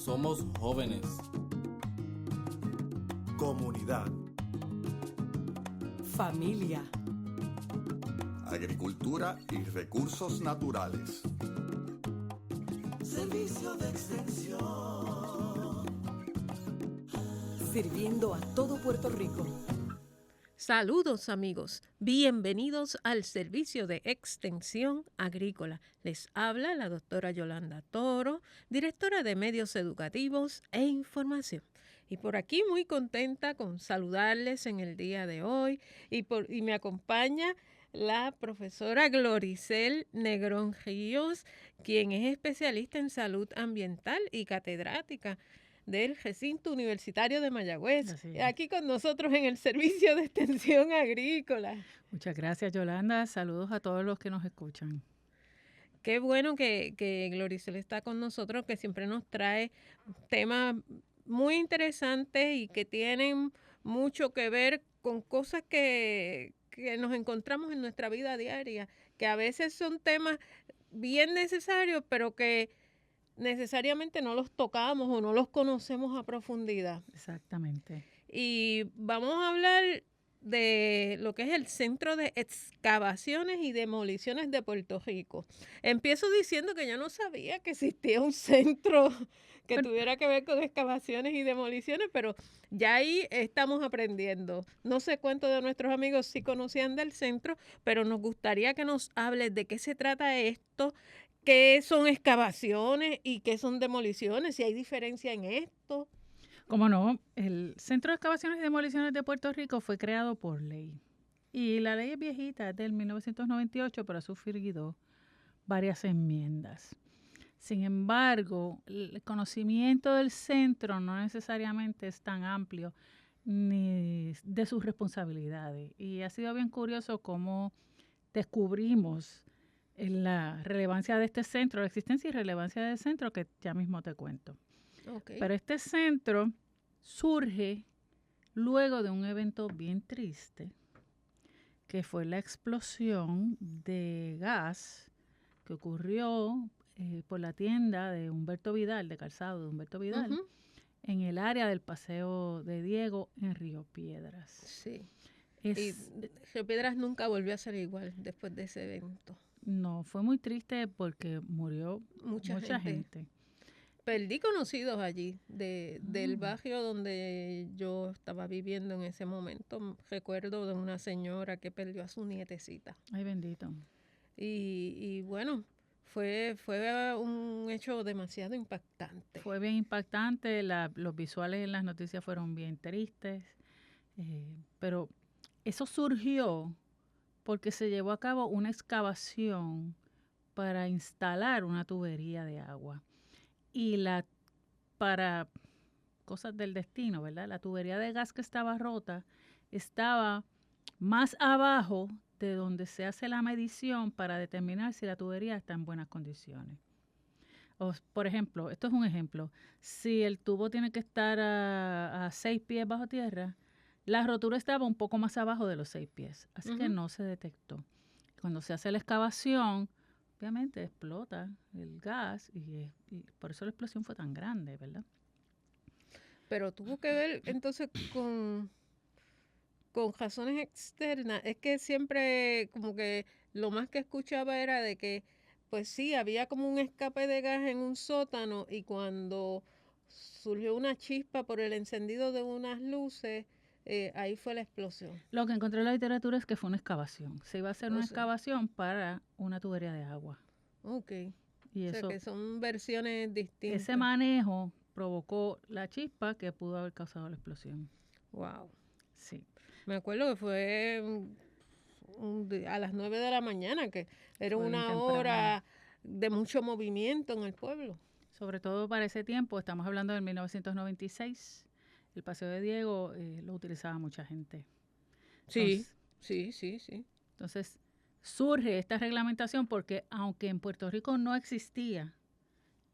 Somos jóvenes. Comunidad. Familia. Agricultura y recursos naturales. Servicio de extensión. Sirviendo a todo Puerto Rico. Saludos amigos, bienvenidos al Servicio de Extensión Agrícola. Les habla la doctora Yolanda Toro, directora de Medios Educativos e Información. Y por aquí muy contenta con saludarles en el día de hoy y me acompaña la profesora Gloricel Negrón Ríos, quien es especialista en salud ambiental y catedrática del Recinto Universitario de Mayagüez, aquí con nosotros en el Servicio de Extensión Agrícola. Muchas gracias, Yolanda. Saludos a todos los que nos escuchan. Qué bueno que Gloricel está con nosotros, que siempre nos trae temas muy interesantes y que tienen mucho que ver con cosas que nos encontramos en nuestra vida diaria, que a veces son temas bien necesarios, pero que necesariamente no los tocamos o no los conocemos a profundidad. Exactamente. Y vamos a hablar de lo que es el Centro de Excavaciones y Demoliciones de Puerto Rico. Empiezo diciendo que yo no sabía que existía un centro que tuviera que ver con excavaciones y demoliciones, pero ya ahí estamos aprendiendo. No sé cuántos de nuestros amigos sí conocían del centro, pero nos gustaría que nos hables de qué se trata esto, qué son excavaciones y qué son demoliciones, si hay diferencia en esto. Como no, el Centro de Excavaciones y Demoliciones de Puerto Rico fue creado por ley. Y la ley es viejita, es del 1998, pero ha sufrido varias enmiendas. Sin embargo, el conocimiento del centro no necesariamente es tan amplio ni de sus responsabilidades. Y ha sido bien curioso cómo descubrimos la relevancia de este centro, la existencia y relevancia del centro, que ya mismo te cuento. Okay. Pero este centro surge luego de un evento bien triste, que fue la explosión de gas que ocurrió por la tienda de Humberto Vidal, de calzado de Humberto Vidal, en el área del Paseo de Diego en Río Piedras. Sí. Y Río Piedras nunca volvió a ser igual después de ese evento. No, fue muy triste porque murió mucha gente. Perdí conocidos allí, del barrio donde yo estaba viviendo en ese momento. Recuerdo de una señora que perdió a su nietecita. Ay, bendito. Y bueno, fue un hecho demasiado impactante. Fue bien impactante, los visuales en las noticias fueron bien tristes, pero eso surgió porque se llevó a cabo una excavación para instalar una tubería de agua. Y para cosas del destino, ¿verdad? La tubería de gas que estaba rota estaba más abajo de donde se hace la medición para determinar si la tubería está en buenas condiciones. Por ejemplo, esto es un ejemplo, si el tubo tiene que estar a 6 pies bajo tierra, la rotura estaba un poco más abajo de los 6 pies, así que no se detectó. Cuando se hace la excavación, obviamente explota el gas y por eso la explosión fue tan grande, ¿verdad? Pero tuvo que ver entonces con razones externas. Es que siempre como que lo más que escuchaba era de que pues sí, había como un escape de gas en un sótano y cuando surgió una chispa por el encendido de unas luces, ahí fue la explosión. Lo que encontré en la literatura es que fue una excavación. Se iba a hacer una excavación para una tubería de agua. Ok. Y o sea que son versiones distintas. Ese manejo provocó la chispa que pudo haber causado la explosión. Wow. Sí. Me acuerdo que fue a las 9 de la mañana, que era fue una hora de mucho movimiento en el pueblo. Sobre todo para ese tiempo, estamos hablando del 1996, el Paseo de Diego lo utilizaba mucha gente. Entonces, sí. Entonces, surge esta reglamentación porque aunque en Puerto Rico no existía,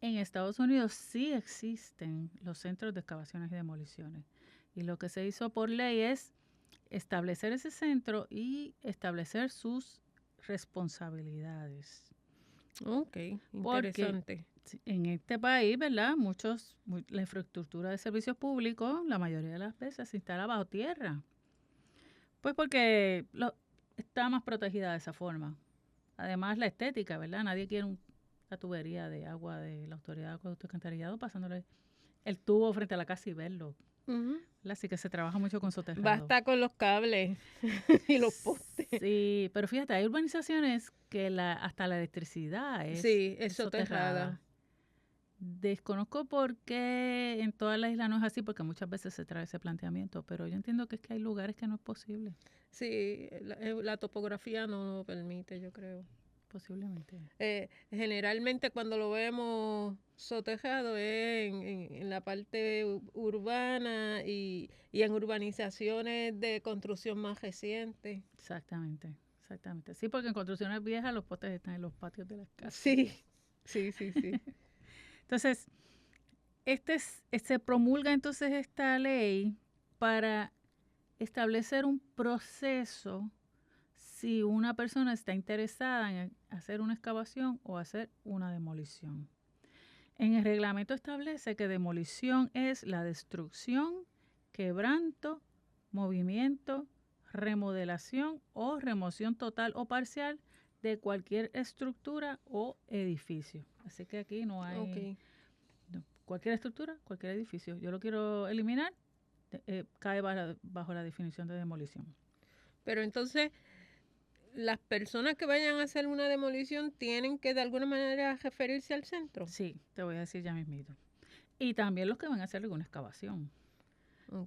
en Estados Unidos sí existen los centros de excavaciones y demoliciones. Y lo que se hizo por ley es establecer ese centro y establecer sus responsabilidades. Ok, interesante. Sí, en este país, ¿verdad? La infraestructura de servicios públicos, la mayoría de las veces se instala bajo tierra. Pues porque está más protegida de esa forma. Además, la estética, ¿verdad? Nadie quiere la tubería de agua de la Autoridad de Acueducto y Alcantarillado pasándole el tubo frente a la casa y verlo. Ujú. Así que se trabaja mucho con soterrado. Basta con los cables y los postes. Sí, pero fíjate, hay urbanizaciones que hasta la electricidad es soterrada. Desconozco por qué en toda la isla no es así, porque muchas veces se trae ese planteamiento, pero yo entiendo que es que hay lugares que no es posible, Sí, la topografía no lo permite, yo creo. posiblemente. Generalmente cuando lo vemos soterrado es en la parte urbana y en urbanizaciones de construcción más reciente. Exactamente. Sí, porque en construcciones viejas los postes están en los patios de las casas. Sí. Entonces, se promulga entonces esta ley para establecer un proceso si una persona está interesada en hacer una excavación o hacer una demolición. En el reglamento establece que demolición es la destrucción, quebranto, movimiento, remodelación o remoción total o parcial de cualquier estructura o edificio. Así que aquí no hay cualquier estructura, cualquier edificio. Yo lo quiero eliminar, cae bajo la definición de demolición. Pero entonces, las personas que vayan a hacer una demolición tienen que de alguna manera referirse al centro. Sí, te voy a decir ya mismito. Y también los que van a hacer alguna excavación.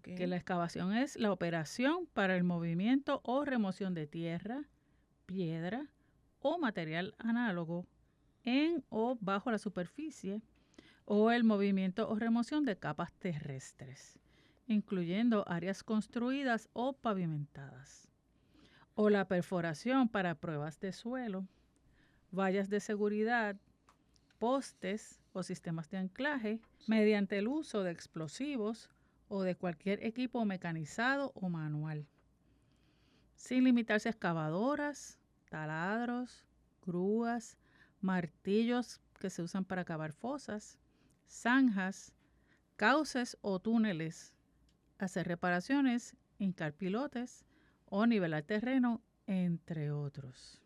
Que la excavación es la operación para el movimiento o remoción de tierra, piedra o material análogo en o bajo la superficie, o el movimiento o remoción de capas terrestres, incluyendo áreas construidas o pavimentadas, o la perforación para pruebas de suelo, vallas de seguridad, postes o sistemas de anclaje mediante el uso de explosivos o de cualquier equipo mecanizado o manual, sin limitarse a excavadoras, taladros, grúas, martillos que se usan para cavar fosas, zanjas, cauces o túneles, hacer reparaciones, hincar pilotes o nivelar terreno, entre otros.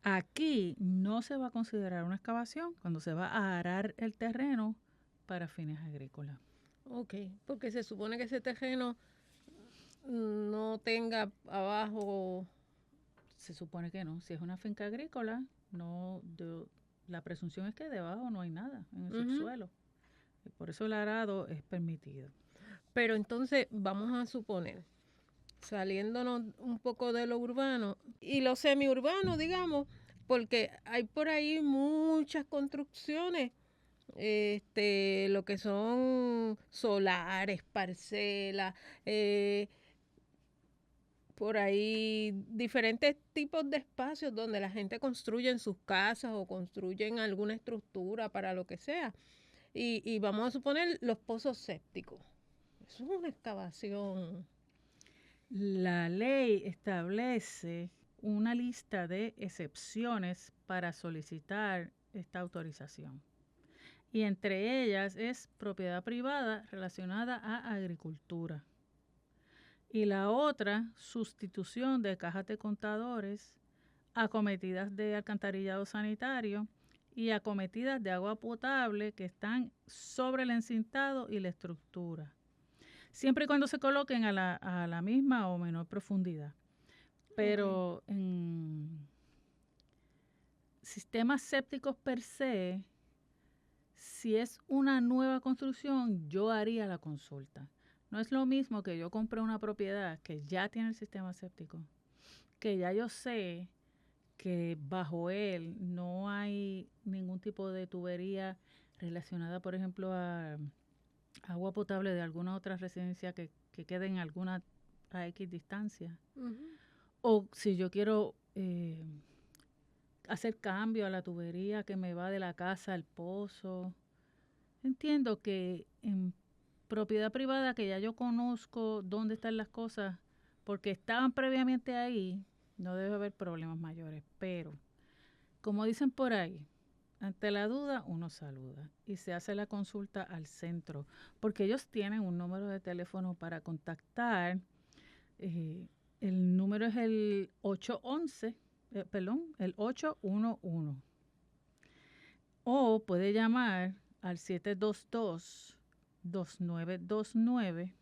Aquí no se va a considerar una excavación cuando se va a arar el terreno para fines agrícolas. Ok, porque se supone que ese terreno no tenga abajo. Se supone que no. Si es una finca agrícola, la presunción es que debajo no hay nada en el subsuelo. Y por eso el arado es permitido. Pero entonces vamos a suponer, saliéndonos un poco de lo urbano y lo semiurbano, digamos, porque hay por ahí muchas construcciones, lo que son solares, parcelas, por ahí diferentes tipos de espacios donde la gente construye en sus casas o construyen alguna estructura para lo que sea. Y vamos a suponer los pozos sépticos. Eso es una excavación. La ley establece una lista de excepciones para solicitar esta autorización. Y entre ellas es propiedad privada relacionada a agricultura. Y la otra, sustitución de cajas de contadores, acometidas de alcantarillado sanitario y acometidas de agua potable que están sobre el encintado y la estructura, siempre y cuando se coloquen a la misma o menor profundidad. Pero en sistemas sépticos per se, si es una nueva construcción, yo haría la consulta. No es lo mismo que yo compre una propiedad que ya tiene el sistema séptico, que ya yo sé que bajo él no hay ningún tipo de tubería relacionada, por ejemplo, a agua potable de alguna otra residencia que quede en alguna a X distancia. O si yo quiero hacer cambio a la tubería que me va de la casa al pozo. Entiendo que en propiedad privada, que ya yo conozco dónde están las cosas, porque estaban previamente ahí, no debe haber problemas mayores. Pero, como dicen por ahí, ante la duda uno saluda y se hace la consulta al centro, porque ellos tienen un número de teléfono para contactar. El número es el 811, el 811. O puede llamar al 722-2929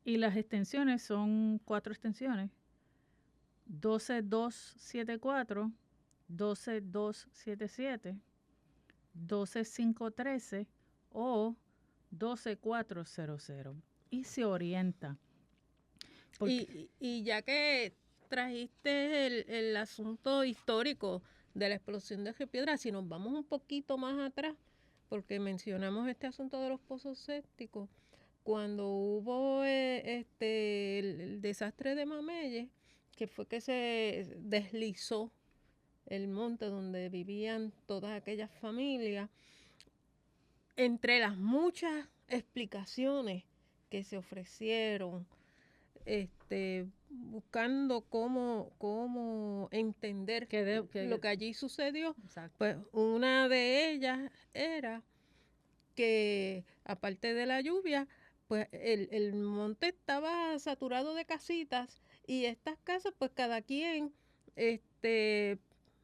y las extensiones son 4 extensiones: 12274, 12277, 12513 o 12400. Y se orienta. Y ya que trajiste el asunto histórico de la explosión de Río Piedras, si nos vamos un poquito más atrás, porque mencionamos este asunto de los pozos sépticos, cuando hubo el desastre de Mameyes, que fue que se deslizó el monte donde vivían todas aquellas familias, entre las muchas explicaciones que se ofrecieron, buscando cómo entender lo que allí sucedió, Exacto. pues una de ellas era que aparte de la lluvia, pues el monte estaba saturado de casitas y estas casas, pues cada quien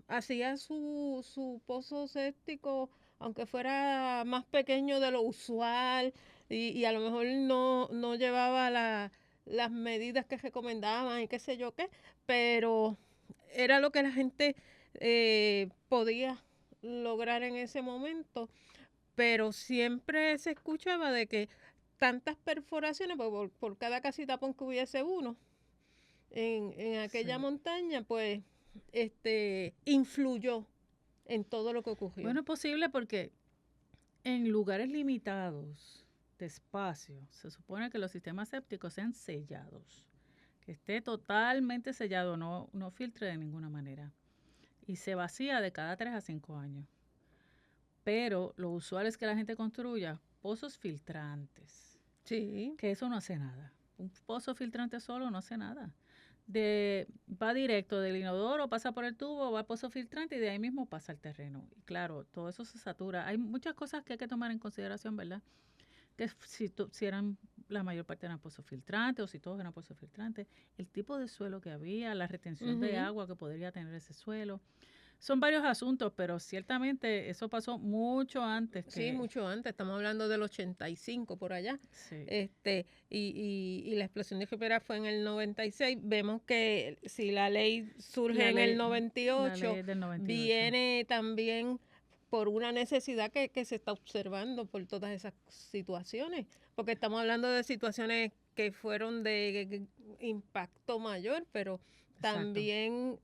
hacía su pozo séptico, aunque fuera más pequeño de lo usual y a lo mejor no llevaba las medidas que recomendaban y qué sé yo qué, pero era lo que la gente podía lograr en ese momento. Pero siempre se escuchaba de que tantas perforaciones, pues por cada casita pon que hubiese uno en aquella montaña, pues influyó en todo lo que ocurrió. Bueno, es posible porque en lugares limitados de espacio se supone que los sistemas sépticos sean sellados, que esté totalmente sellado, no filtre de ninguna manera, y se vacía de cada 3 a 5 años. Pero lo usual es que la gente construya pozos filtrantes. Sí. Que eso no hace nada. Un pozo filtrante solo no hace nada. Va directo del inodoro, pasa por el tubo, va al pozo filtrante y de ahí mismo pasa al terreno. Y claro, todo eso se satura. Hay muchas cosas que hay que tomar en consideración, ¿verdad? Que si eran, la mayor parte eran pozos filtrantes o si todos eran pozos filtrantes, el tipo de suelo que había, la retención de agua que podría tener ese suelo. Son varios asuntos, pero ciertamente eso pasó mucho antes. Sí, mucho antes. Estamos hablando del 85 por allá. Sí. Y la explosión de Río Piedras fue en el 96. Vemos que si la ley surge en el 98, la ley del 98, viene también por una necesidad que se está observando por todas esas situaciones. Porque estamos hablando de situaciones que fueron de impacto mayor, pero también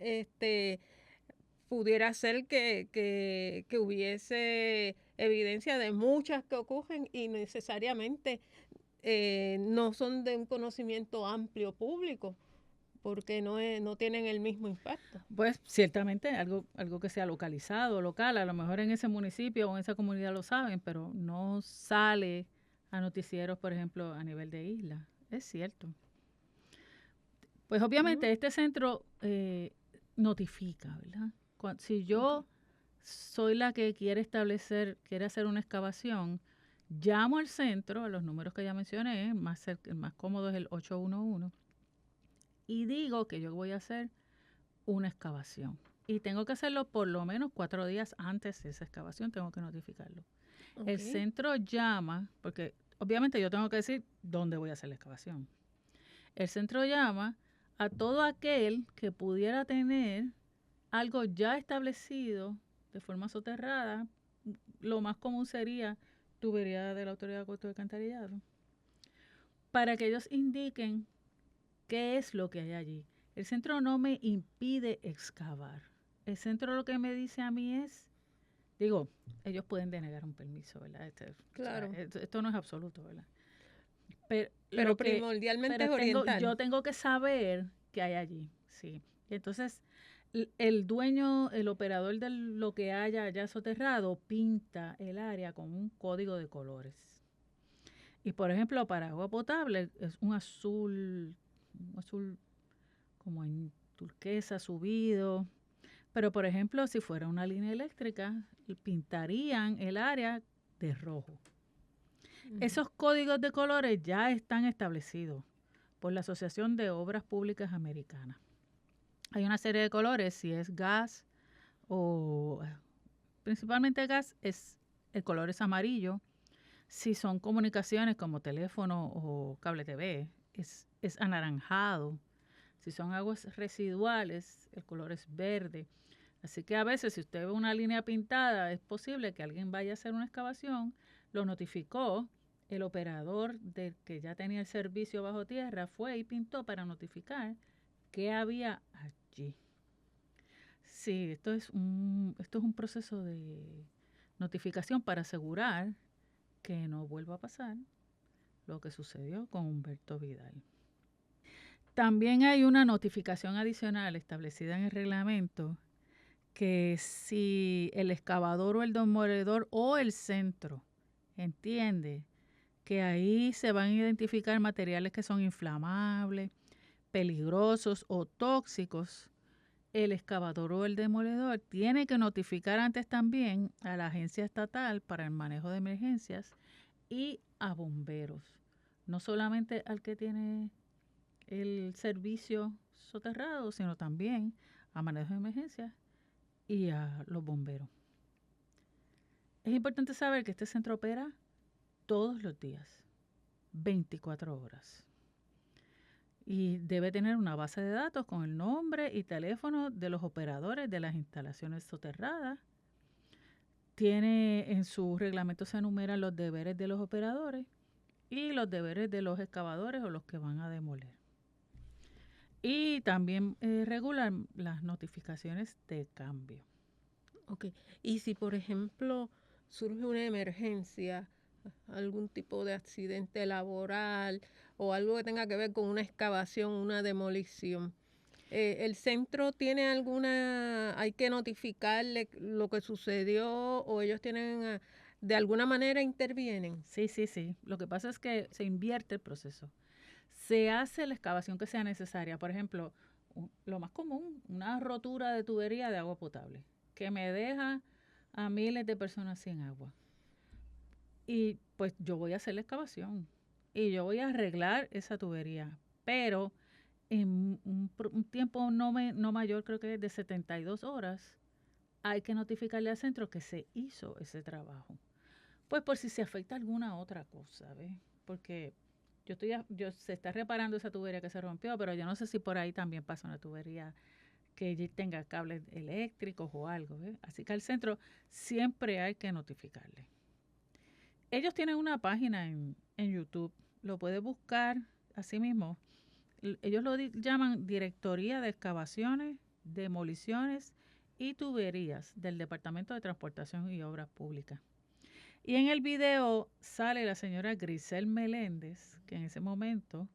pudiera ser que hubiese evidencia de muchas que ocurren y necesariamente no son de un conocimiento amplio público, porque no tienen el mismo impacto. Pues ciertamente algo que sea localizado, local, a lo mejor en ese municipio o en esa comunidad lo saben, pero no sale a noticieros, por ejemplo, a nivel de isla. Es cierto. Pues obviamente este centro notifica, ¿verdad? Si yo soy la que quiere hacer una excavación, llamo al centro, a los números que ya mencioné, el más cómodo es el 811, y digo que yo voy a hacer una excavación. Y tengo que hacerlo por lo menos 4 días antes de esa excavación, tengo que notificarlo. Okay. El centro llama, porque obviamente yo tengo que decir dónde voy a hacer la excavación. El centro llama a todo aquel que pudiera tener algo ya establecido de forma soterrada. Lo más común sería tubería de la Autoridad de Acueducto y Alcantarillado, para que ellos indiquen qué es lo que hay allí. El centro no me impide excavar. El centro lo que me dice a mí es, ellos pueden denegar un permiso, ¿verdad? Claro. O sea, esto no es absoluto, ¿verdad? Pero primordialmente es oriental. Yo tengo que saber qué hay allí, sí. Y entonces el dueño, el operador de lo que haya allá soterrado, pinta el área con un código de colores. Y por ejemplo, para agua potable es un azul como en turquesa subido. Pero, por ejemplo, si fuera una línea eléctrica, pintarían el área de rojo. Esos códigos de colores ya están establecidos por la Asociación de Obras Públicas Americanas. Hay una serie de colores, si es gas o principalmente gas, el color es amarillo. Si son comunicaciones como teléfono o cable TV, es anaranjado. Si son aguas residuales, el color es verde. Así que a veces si usted ve una línea pintada, es posible que alguien vaya a hacer una excavación, lo notificó, el operador del que ya tenía el servicio bajo tierra fue y pintó para notificar qué había allí. Sí, esto es un proceso de notificación para asegurar que no vuelva a pasar lo que sucedió con Humberto Vidal. También hay una notificación adicional establecida en el reglamento que si el excavador o el demoledor o el centro entiende que ahí se van a identificar materiales que son inflamables, peligrosos o tóxicos, el excavador o el demoledor tiene que notificar antes también a la Agencia Estatal para el Manejo de Emergencias y a bomberos, no solamente al que tiene el servicio soterrado, sino también a Manejo de Emergencias y a los bomberos. Es importante saber que este centro opera todos los días, 24 horas. Y debe tener una base de datos con el nombre y teléfono de los operadores de las instalaciones soterradas. En su reglamento se enumeran los deberes de los operadores y los deberes de los excavadores o los que van a demoler. Y también regulan las notificaciones de cambio. Ok. Y si, por ejemplo, surge una emergencia, algún tipo de accidente laboral o algo que tenga que ver con una excavación, una demolición, ¿el centro tiene hay que notificarle lo que sucedió o ellos tienen, de alguna manera intervienen? Sí. Lo que pasa es que se invierte el proceso. Se hace la excavación que sea necesaria. Por ejemplo, lo más común, una rotura de tubería de agua potable, que me deja a miles de personas sin agua. Y pues yo voy a hacer la excavación y yo voy a arreglar esa tubería, pero en un tiempo no mayor, creo que es de 72 horas, hay que notificarle al centro que se hizo ese trabajo. Pues por si se afecta alguna otra cosa, ¿ves? Porque se está reparando esa tubería que se rompió, pero yo no sé si por ahí también pasa una tubería que tenga cables eléctricos o algo, ¿ves? Así que al centro siempre hay que notificarle. Ellos tienen una página en YouTube, lo puedes buscar así mismo. Ellos lo llaman Directoría de Excavaciones, Demoliciones y Tuberías del Departamento de Transportación y Obras Públicas. Y en el video sale la señora Grisel Meléndez, que en ese momento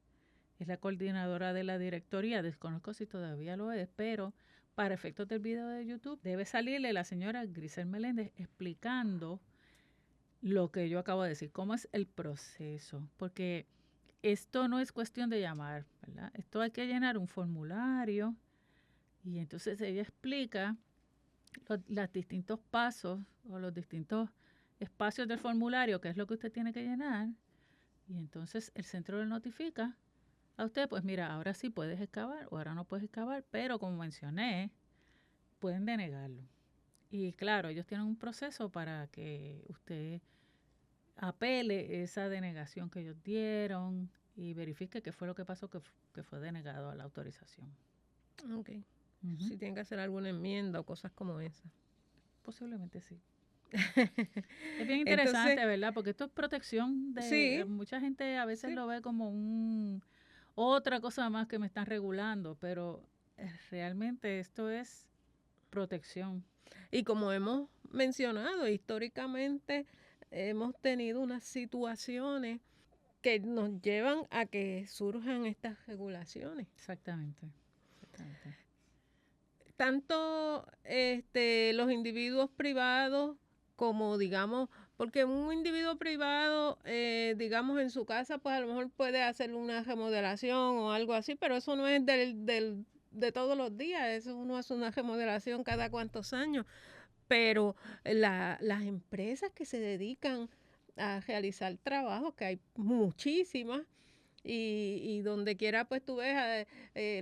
es la coordinadora de la directoría. Desconozco si todavía lo es, pero para efectos del video de YouTube debe salirle la señora Grisel Meléndez explicando lo que yo acabo de decir, cómo es el proceso, porque esto no es cuestión de llamar, ¿verdad? Esto hay que llenar un formulario y entonces ella explica los distintos pasos o los distintos espacios del formulario, que es lo que usted tiene que llenar, y entonces el centro le notifica a usted, pues mira, ahora sí puedes excavar o ahora no puedes excavar, pero como mencioné, pueden denegarlo. Y claro, ellos tienen un proceso para que usted apele esa denegación que ellos dieron y verifique qué fue lo que pasó que fue denegado a la autorización. Ok. Si tienen que hacer alguna enmienda o cosas como esa. Posiblemente sí. Es bien interesante, entonces, ¿verdad? Porque esto es protección de mucha gente a veces lo ve como otra cosa más que me están regulando, pero realmente esto es protección. Y como hemos mencionado, históricamente hemos tenido unas situaciones que nos llevan a que surjan estas regulaciones. Exactamente. Tanto los individuos privados como, digamos, porque un individuo privado, digamos, en su casa, pues a lo mejor puede hacer una remodelación o algo así, pero eso no es de todos los días, eso uno hace una remodelación cada cuantos años, pero las empresas que se dedican a realizar trabajos, que hay muchísimas, y donde quiera pues tú ves,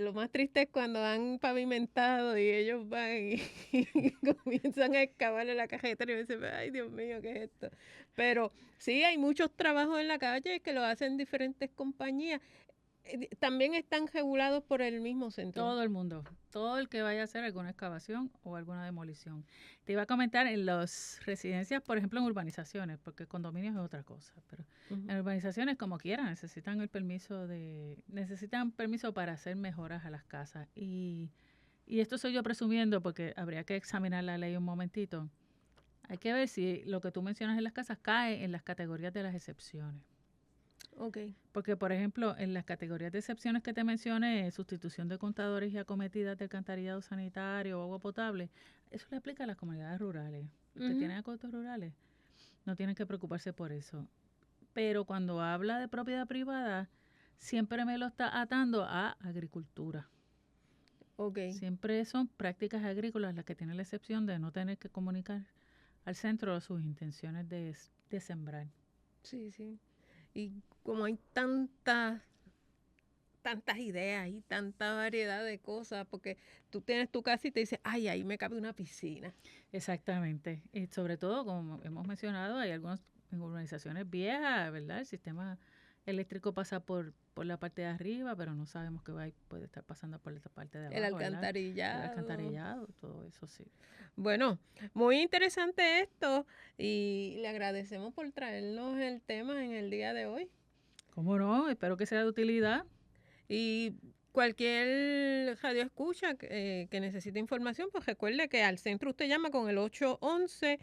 lo más triste es cuando han pavimentado y ellos van y comienzan a excavar en la carretera y dicen, ay Dios mío, ¿qué es esto? Pero sí, hay muchos trabajos en la calle que lo hacen diferentes compañías. También están regulados por el mismo centro. Todo el mundo, todo el que vaya a hacer alguna excavación o alguna demolición. Te iba a comentar en las residencias, por ejemplo, en urbanizaciones, porque condominios es otra cosa, pero en urbanizaciones como quiera necesitan permiso para hacer mejoras a las casas. Y esto estoy yo presumiendo porque habría que examinar la ley un momentito. Hay que ver si lo que tú mencionas en las casas cae en las categorías de las excepciones. Okay. Porque, por ejemplo, en las categorías de excepciones que te mencioné, sustitución de contadores y acometidas de alcantarillado sanitario o agua potable, eso le aplica a las comunidades rurales. Los que tienen acueductos rurales no tienen que preocuparse por eso. Pero cuando habla de propiedad privada, siempre me lo está atando a agricultura. Okay. Siempre son prácticas agrícolas las que tienen la excepción de no tener que comunicar al centro sus intenciones de sembrar. Sí, sí. Y como hay tantas ideas y tanta variedad de cosas, porque tú tienes tu casa y te dices, ay, ahí me cabe una piscina. Exactamente. Y sobre todo, como hemos mencionado, hay algunas urbanizaciones viejas, ¿verdad? El sistema eléctrico pasa por la parte de arriba, pero no sabemos qué puede estar pasando por esta parte de abajo. El alcantarillado. ¿verdad? El alcantarillado, todo eso sí. Bueno, muy interesante esto y le agradecemos por traernos el tema en el día de hoy. ¿Cómo no? Espero que sea de utilidad. Y cualquier radio escucha que necesite información, pues recuerde que al centro usted llama con el 811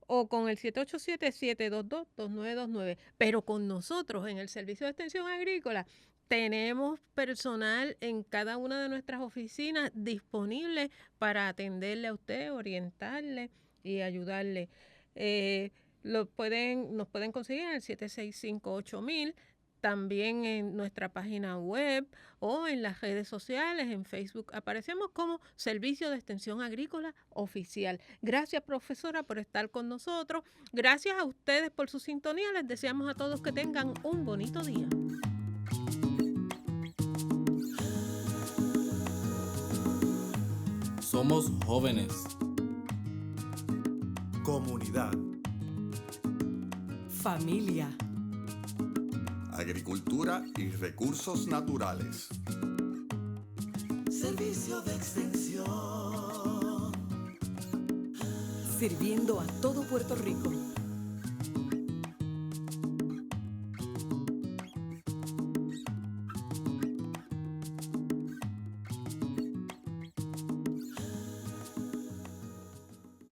o con el 787-722-2929. Pero con nosotros en el Servicio de Extensión Agrícola tenemos personal en cada una de nuestras oficinas disponible para atenderle a usted, orientarle y ayudarle. Nos pueden conseguir en el 765-8000, también en nuestra página web o en las redes sociales, en Facebook. Aparecemos como Servicio de Extensión Agrícola Oficial. Gracias, profesora, por estar con nosotros. Gracias a ustedes por su sintonía. Les deseamos a todos que tengan un bonito día. Somos jóvenes. Comunidad. Familia. Agricultura y recursos naturales. Servicio de extensión. Sirviendo a todo Puerto Rico.